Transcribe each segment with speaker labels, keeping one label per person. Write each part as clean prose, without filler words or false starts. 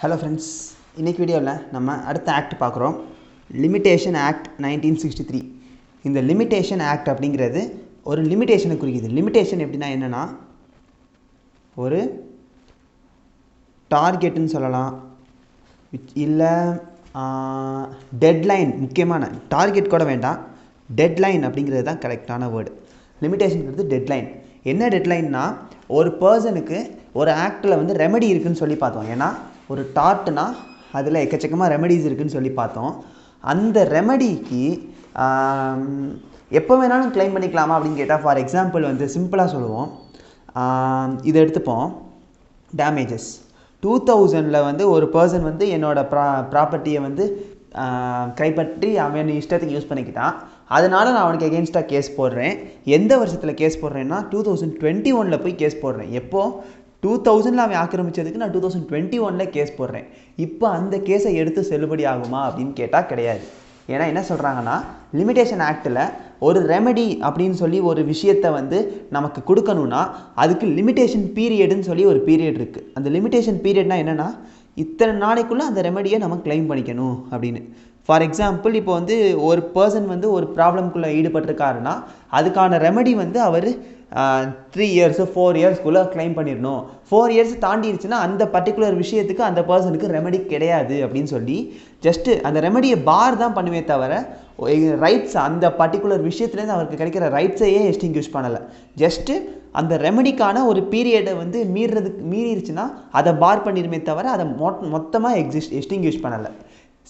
Speaker 1: Hello friends, இன்னைக்கு வீடியோவில் நம்ம அடுத்த ஆக்ட் பார்க்குறோம். Limitation act 1963. இந்த லிமிட்டேஷன் ஆக்ட் அப்படிங்கிறது ஒரு லிமிட்டேஷனை குறிக்குது. லிமிட்டேஷன் எப்படின்னா என்னென்னா, ஒரு டார்கெட்டுன்னு சொல்லலாம், இல்லை டெட்லைன். முக்கியமான டார்கெட் கூட வேண்டாம், டெட்லைன் அப்படிங்கிறது தான் கரெக்டான வேர்டு. லிமிட்டேஷன்ங்கிறது டெட்லைன். என்ன டெட்லைன்னா, ஒரு பர்சனுக்கு ஒரு ஆக்டில் வந்து ரெமெடி இருக்குதுன்னு சொல்லி பார்த்தோம். ஏன்னா ஒரு டார்ட்னா அதில் எக்கச்சக்கமாக ரெமெடிஸ் இருக்குதுன்னு சொல்லி பார்த்தோம். அந்த ரெமெடிக்கு எப்போ வேணாலும் கிளைம் பண்ணிக்கலாமா அப்படின்னு கேட்டால், ஃபார் எக்ஸாம்பிள் வந்து சிம்பிளாக சொல்லுவோம். இதை எடுத்துப்போம். டேமேஜஸ் 2000 வந்து ஒரு பர்சன் வந்து என்னோடய ப்ராப்பர்ட்டியை வந்து கைப்பற்றி அவன் இஷ்டத்துக்கு யூஸ் பண்ணிக்கிட்டான். அதனால் நான் அவனுக்கு எகென்ஸ்டாக கேஸ் போடுறேன். எந்த வருஷத்தில் கேஸ் போடுறேன்னா 2021 போய் கேஸ் போடுறேன். எப்போது 2000 அவன் ஆக்கிரமிச்சதுக்கு நான் 2021 கேஸ் போடுறேன். இப்போ அந்த கேஸை எடுத்து செல்லுபடி ஆகுமா அப்படின்னு கேட்டால் கிடையாது. ஏன்னா என்ன சொல்கிறாங்கன்னா, லிமிட்டேஷன் ஆக்டில் ஒரு ரெமெடி அப்படின்னு சொல்லி ஒரு விஷயத்தை வந்து நமக்கு கொடுக்கணுன்னா அதுக்கு லிமிட்டேஷன் பீரியடுன்னு சொல்லி ஒரு பீரியட் இருக்குது. அந்த லிமிட்டேஷன் பீரியட்னா என்னென்னா, இத்தனை நாளைக்குள்ளே அந்த ரெமெடியை நம்ம கிளைம் பண்ணிக்கணும் அப்படின்னு. ஃபார் எக்ஸாம்பிள், இப்போ வந்து ஒரு பர்சன் வந்து ஒரு ப்ராப்ளம்குள்ளே ஈடுபட்டிருக்காருன்னா அதுக்கான ரெமெடி வந்து அவர் 3 years 4 yearsக்குள்ளே கிளைம் பண்ணிடணும். 4 years தாண்டிடுச்சுன்னா அந்த பர்டிகுலர் விஷயத்துக்கு அந்த பர்சனுக்கு ரெமெடி கிடையாது அப்படின்னு சொல்லி ஜஸ்ட்டு அந்த ரெமெடியை பார் தான் பண்ணுவே தவிர ரைட்ஸ் அந்த பர்டிகுலர் விஷயத்துலேருந்து அவருக்கு கிடைக்கிற ரைட்ஸையே எஸ்டிங்யூஷ் பண்ணலை. ஜஸ்ட்டு அந்த ரெமெடிக்கான ஒரு பீரியடை வந்து மீறிடுச்சுன்னா அதை பார் பண்ணிடுமே தவிர அதை மொத்தமாக எஸ்டிங்யூஷ் பண்ணலை.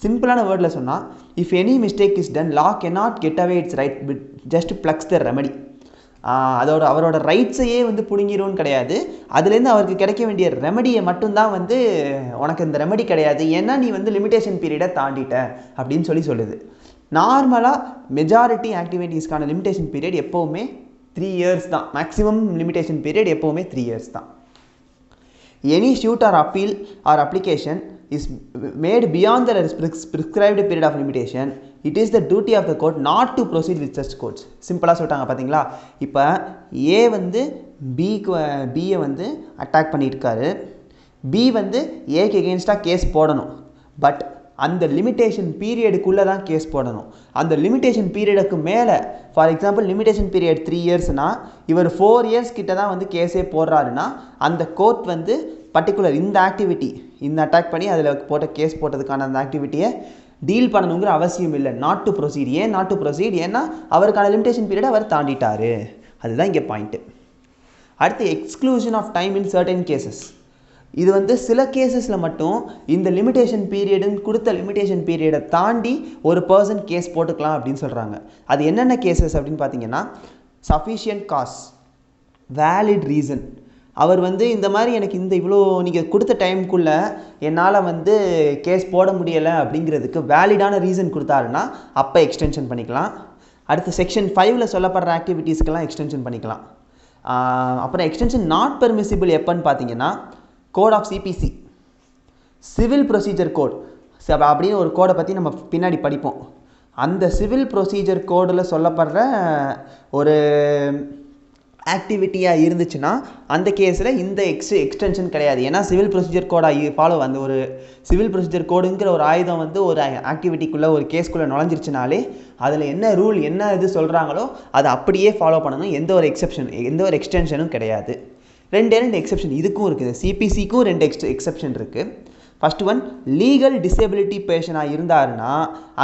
Speaker 1: சிம்பிளான வேர்டில் சொன்னால், if any mistake is done, law cannot get away its right with just blocks the remedy. அவரோட ரைட்ஸையே வந்து பிடுங்கிடும்னு கிடையாது. அதுலேருந்து அவருக்கு கிடைக்க வேண்டிய ரெமெடியை மட்டும்தான் வந்து உனக்கு இந்த ரெமெடி கிடையாது, ஏன்னா நீ வந்து லிமிட்டேஷன் பீரியடை தாண்டிட்ட அப்படின்னு சொல்லுது. நார்மலாக மெஜாரிட்டி ஆக்டிவிட்டீஸ்க்கான லிமிட்டேஷன் பீரியட் எப்போவுமே 3 years தான். மேக்ஸிமம் லிமிட்டேஷன் பீரியட் எப்போவுமே 3 years தான். Any suit or appeal or application is made beyond the prescribed period of limitation. It is the duty of the court not to proceed with such courts. சிம்பிளாக சொல்லிட்டாங்க பார்த்தீங்களா. இப்போ ஏ வந்து பியை வந்து attack பண்ணியிருக்காரு. பி வந்து ஏக்கு எகென்ஸ்டாக கேஸ் போடணும். பட் அந்த லிமிட்டேஷன் பீரியடுக்குள்ளே தான் கேஸ் போடணும். அந்த லிமிட்டேஷன் பீரியடுக்கு மேலே, ஃபார் எக்ஸாம்பிள் லிமிட்டேஷன் பீரியட் 3 yearsனால் இவர் 4 years கிட்ட தான் வந்து கேஸே போடுறாருன்னா அந்த கோர்ட் வந்து பர்டிகுலர் இந்த ஆக்டிவிட்டி, இந்த அட்டாக் பண்ணி அதில் போட்ட கேஸ் போட்டதுக்கான அந்த ஆக்டிவிட்டியை டீல் பண்ணணுங்கிற அவசியம் இல்லை. Not to proceed. ஏன் நாட் டு ப்ரொசீட்? ஏன்னா அவருக்கான லிமிட்டேஷன் பீரியட் அவர் தாண்டிட்டாரு. அதுதான் இங்கே பாயிண்ட்டு. அடுத்து, exclusion of time in certain cases. இது வந்து சில கேசஸில் மட்டும் இந்த லிமிட்டேஷன் பீரியடுன்னு கொடுத்த லிமிட்டேஷன் பீரியடை தாண்டி ஒரு பர்சன் கேஸ் போட்டுக்கலாம் அப்படின்னு சொல்கிறாங்க. அது என்னென்ன கேசஸ் அப்படின்னு பார்த்தீங்கன்னா, சஃபிஷியன்ட் காஸ், வேலிட் ரீசன். அவர் வந்து இந்த மாதிரி எனக்கு இந்த இவ்வளோ நீங்கள் கொடுத்த டைமுக்குள்ளே என்னால் வந்து கேஸ் போட முடியலை அப்படிங்கிறதுக்கு வேலிடான ரீசன் கொடுத்தாருன்னா அப்போ எக்ஸ்டென்ஷன் பண்ணிக்கலாம். அடுத்து செக்ஷன் 5 சொல்லப்படுற ஆக்டிவிட்டீஸ்க்கெல்லாம் எக்ஸ்டென்ஷன் பண்ணிக்கலாம். அப்புறம் எக்ஸ்டென்ஷன் நாட் பெர்மிசிபிள் எப்போன்னு பார்த்தீங்கன்னா, code of CPC, civil procedure code அப்படின்னு ஒரு கோடை பற்றி நம்ம பின்னாடி படிப்போம். அந்த சிவில் ப்ரொசீஜர் கோடில் சொல்லப்படுற ஒரு ஆக்டிவிட்டியாக இருந்துச்சுன்னா அந்த கேஸில் இந்த எக்ஸ்டென்ஷன் கிடையாது. ஏன்னா சிவில் ப்ரொசீஜர் கோடாக ஃபாலோ, அந்த ஒரு சிவில் ப்ரொசீஜர் கோடுங்கிற ஒரு ஆயுதம் வந்து ஒரு ஆக்டிவிட்டிக்குள்ளே ஒரு கேஸ்க்குள்ளே நுழைஞ்சிருச்சுனாலே அதில் என்ன ரூல் என்ன இது சொல்கிறாங்களோ அதை அப்படியே ஃபாலோ பண்ணணும். எந்த ஒரு எக்ஸ்டென்ஷனும் கிடையாது. ரெண்டு எக்ஸெப்ஷன் இதுக்கும் இருக்குது. சிபிசிக்கும் 2 எக்ஸெப்ஷன் இருக்குது. ஃபர்ஸ்ட் ஒன், லீகல் டிசேபிலிட்டி பேஷனாக இருந்தாருன்னா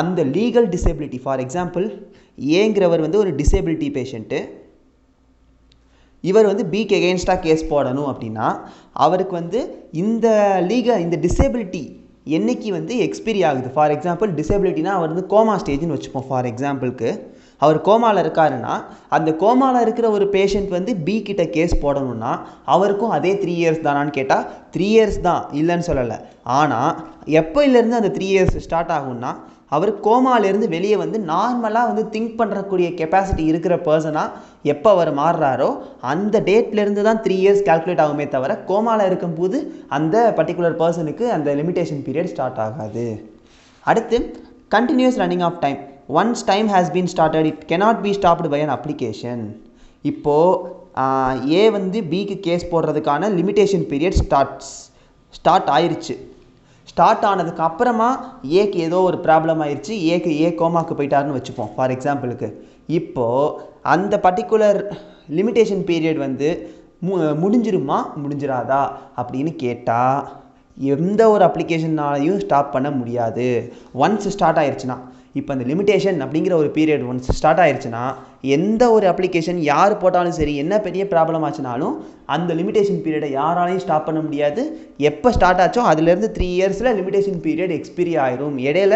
Speaker 1: அந்த லீகல் டிசேபிலிட்டி, ஃபார் எக்ஸாம்பிள் ஏங்கிறவர் வந்து ஒரு டிசேபிலிட்டி பேஷண்ட்டு, இவர் வந்து பிக்கு எகெயின்ஸ்டாக கேஸ் போடணும் அப்படின்னா அவருக்கு வந்து இந்த டிசேபிலிட்டி என்னைக்கு வந்து எக்ஸ்பீரி ஆகுது. ஃபார் எக்ஸாம்பிள் டிசேபிலிட்டினா அவர் வந்து கோமா ஸ்டேஜ்னு வச்சுப்போம். ஃபார் எக்ஸாம்பிளுக்கு அவர் கோமாவில் இருக்காருன்னா அந்த கோமாவில் இருக்கிற ஒரு பேஷண்ட் வந்து பி கிட்ட கேஸ் போடணும்னா அவருக்கும் அதே 3 years தானான்னு கேட்டால் 3 years தான், இல்லைன்னு சொல்லலை. ஆனால் எப்போலேருந்து அந்த 3 years ஸ்டார்ட் ஆகும்னா அவர் கோமாலேருந்து வெளியே வந்து நார்மலாக வந்து திங்க் பண்ணுறக்கூடிய கெப்பாசிட்டி இருக்கிற பர்சனாக எப்போ அவர் மாறுறாரோ அந்த டேட்லேருந்து தான் 3 years கால்குலேட் ஆகுமே தவிர கோமாவில் இருக்கும்போது அந்த பர்டிகுலர் பர்சனுக்கு அந்த லிமிட்டேஷன் பீரியட் ஸ்டார்ட் ஆகாது. அடுத்து, continuous running of time. Once time has been started, it cannot be stopped by an application. இப்போது ஏ வந்து பிக்கு கேஸ் போடுறதுக்கான லிமிட்டேஷன் பீரியட் ஸ்டார்ட் ஆயிடுச்சு. ஸ்டார்ட் ஆனதுக்கு அப்புறமா ஏக்கு ஏதோ ஒரு ப்ராப்ளம் ஆயிடுச்சு, ஏ கோமாக்கு போயிட்டாருன்னு வச்சுப்போம் ஃபார் எக்ஸாம்பிளுக்கு. இப்போது அந்த பர்டிகுலர் லிமிட்டேஷன் பீரியட் வந்து முடிஞ்சிருமா முடிஞ்சிடாதா அப்படின்னு கேட்டால் எந்த ஒரு அப்ளிகேஷன்னாலையும் ஸ்டாப் பண்ண முடியாது. ஒன்ஸ் ஸ்டார்ட் ஆயிடுச்சுன்னா, இப்போ அந்த லிமிட்டேஷன் அப்படிங்கிற ஒரு பீரியட் ஒன்ஸ் ஸ்டார்ட் ஆயிடுச்சுன்னா எந்த ஒரு அப்ளிகேஷன் யார் போட்டாலும் சரி, என்ன பெரிய ப்ராப்ளம் ஆச்சுனாலும் அந்த லிமிட்டேஷன் பீரியடை யாராலையும் ஸ்டாப் பண்ண முடியாது. எப்போ ஸ்டார்ட் ஆச்சோ அதுலேருந்து 3 இயர்ஸில் லிமிட்டேஷன் பீரியட் எக்ஸ்பீரி ஆயிரும். இடையில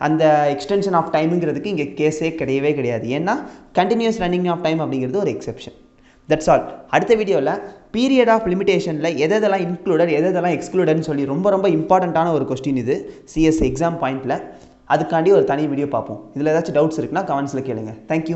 Speaker 1: அந்த எக்ஸ்டென்ஷன் ஆஃப் டைமுங்கிறதுக்கு இங்கே கேஸே கிடையவே கிடையாது. ஏன்னா கண்டினியூஸ் ரன்னிங் ஆஃப் டைம் அப்படிங்கிறது ஒரு எக்ஸெப்ஷன். That's all. அடுத்த வீடியோவில் பீரியட் ஆஃப் லிமிட்டேஷனில் எதெல்லாம் இன்க்ளூடட் எதெல்லாம் எக்ஸ்க்ளூடட்னு சொல்லி ரொம்ப இம்பார்ட்டண்ட்டான ஒரு கொஸ்டின் இது சிஎஸ் எக்ஸாம் பாயிண்டில். அதுக்காண்டி ஒரு தனி வீடியோ பார்ப்போம். இதில் ஏதாச்சும் டவுட்ஸ் இருக்குன்னா கமெண்ட்ஸில் கேளுங்க. தேங்க்யூ.